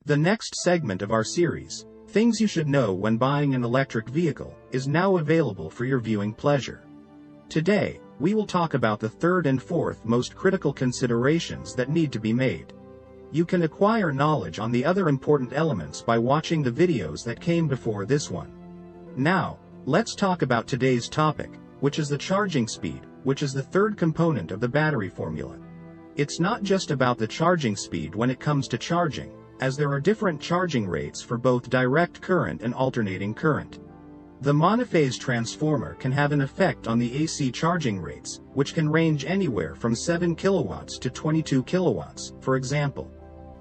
The next segment of our series, Things You Should Know When Buying an Electric Vehicle, is now available for your viewing pleasure. Today, we will talk about the third and fourth most critical considerations that need to be made. You can acquire knowledge on the other important elements by watching the videos that came before this one. Now, let's talk about today's topic, which is the charging speed, which is the third component of the battery formula. It's not just about the charging speed when it comes to charging, as there are different charging rates for both direct current and alternating current. The monophase transformer can have an effect on the AC charging rates, which can range anywhere from 7 kilowatts to 22 kilowatts, for example.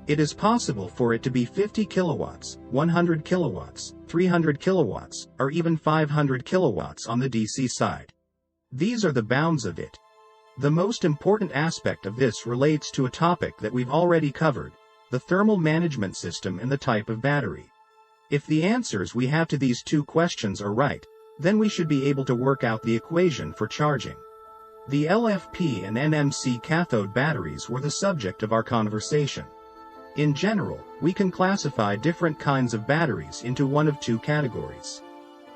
It is possible for it to be 50 kilowatts, 100 kilowatts, 300 kilowatts, or even 500 kilowatts on the DC side. These are the bounds of it. The most important aspect of this relates to a topic that we've already covered, the thermal management system and the type of battery. If the answers we have to these two questions are right, then we should be able to work out the equation for charging. The LFP and NMC cathode batteries were the subject of our conversation. In general, we can classify different kinds of batteries into one of two categories.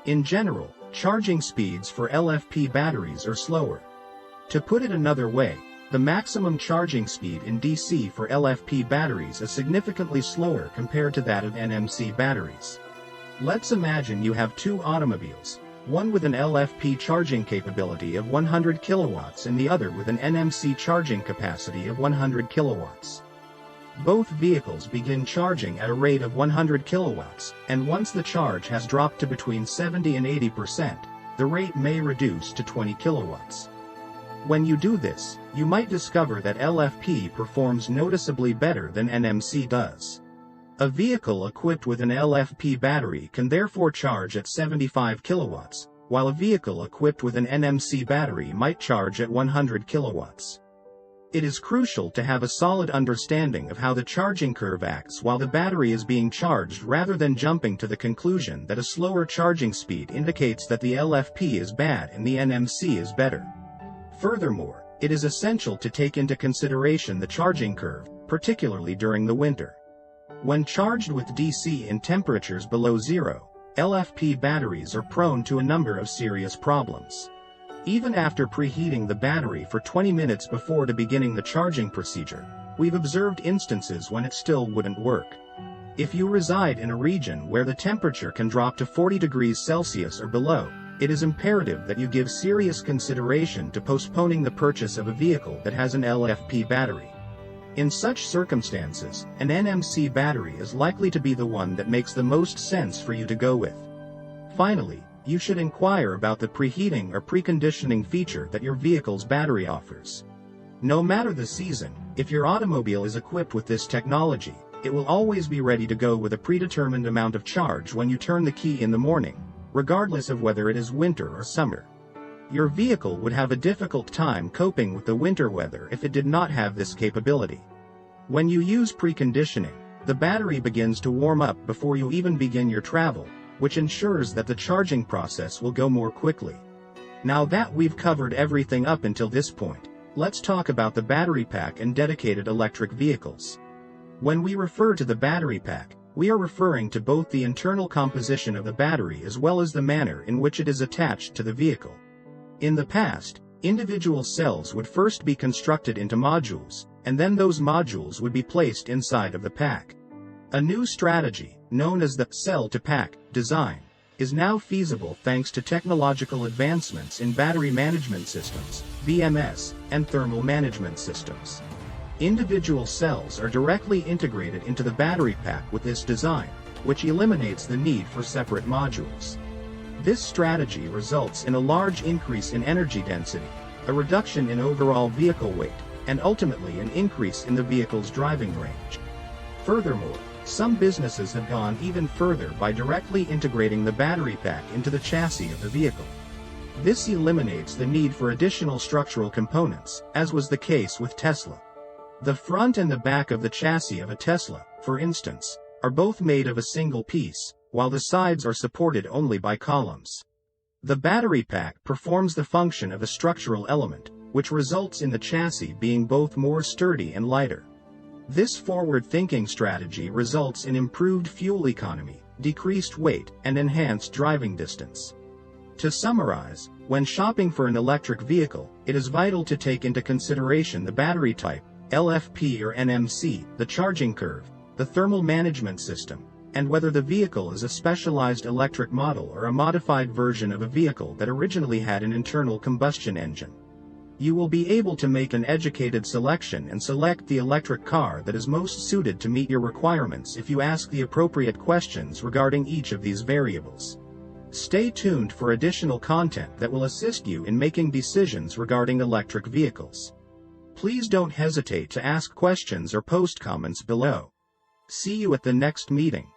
In general, charging speeds for LFP batteries are slower. To put it another way, the maximum charging speed in DC for LFP batteries is significantly slower compared to that of NMC batteries. Let's imagine you have two automobiles, one with an LFP charging capability of 100 kilowatts and the other with an NMC charging capacity of 100 kilowatts. Both vehicles begin charging at a rate of 100 kilowatts, and once the charge has dropped to between 70 and 80%, the rate may reduce to 20 kilowatts. When you do this, you might discover that LFP performs noticeably better than NMC does. A vehicle equipped with an LFP battery can therefore charge at 75 kilowatts, while a vehicle equipped with an NMC battery might charge at 100 kilowatts. It is crucial to have a solid understanding of how the charging curve acts while the battery is being charged rather than jumping to the conclusion that a slower charging speed indicates that the LFP is bad and the NMC is better. Furthermore, it is essential to take into consideration the charging curve, particularly during the winter. When charged with DC in temperatures below zero, LFP batteries are prone to a number of serious problems. Even after preheating the battery for 20 minutes before beginning the charging procedure, we've observed instances when it still wouldn't work. If you reside in a region where the temperature can drop to 40 degrees Celsius or below, it is imperative that you give serious consideration to postponing the purchase of a vehicle that has an LFP battery. In such circumstances, an NMC battery is likely to be the one that makes the most sense for you to go with. Finally, you should inquire about the preheating or preconditioning feature that your vehicle's battery offers. No matter the season, if your automobile is equipped with this technology, it will always be ready to go with a predetermined amount of charge when you turn the key in the morning, regardless of whether it is winter or summer. Your vehicle would have a difficult time coping with the winter weather if it did not have this capability. When you use preconditioning, the battery begins to warm up before you even begin your travel, which ensures that the charging process will go more quickly. Now that we've covered everything up until this point, let's talk about the battery pack and dedicated electric vehicles. When we refer to the battery pack, we are referring to both the internal composition of the battery as well as the manner in which it is attached to the vehicle. In the past, individual cells would first be constructed into modules, and then those modules would be placed inside of the pack. A new strategy, known as the cell-to-pack design, is now feasible thanks to technological advancements in battery management systems, BMS, and thermal management systems. Individual cells are directly integrated into the battery pack with this design, which eliminates the need for separate modules. This strategy results in a large increase in energy density, a reduction in overall vehicle weight, and ultimately an increase in the vehicle's driving range. Furthermore, some businesses have gone even further by directly integrating the battery pack into the chassis of the vehicle. This eliminates the need for additional structural components, as was the case with Tesla. The front and the back of the chassis of a Tesla, for instance, are both made of a single piece, while the sides are supported only by columns. The battery pack performs the function of a structural element, which results in the chassis being both more sturdy and lighter. This forward-thinking strategy results in improved fuel economy, decreased weight, and enhanced driving distance. To summarize, when shopping for an electric vehicle, it is vital to take into consideration the battery type, LFP or NMC, the charging curve, the thermal management system, and whether the vehicle is a specialized electric model or a modified version of a vehicle that originally had an internal combustion engine. You will be able to make an educated selection and select the electric car that is most suited to meet your requirements if you ask the appropriate questions regarding each of these variables. Stay tuned for additional content that will assist you in making decisions regarding electric vehicles. Please don't hesitate to ask questions or post comments below. See you at the next meeting.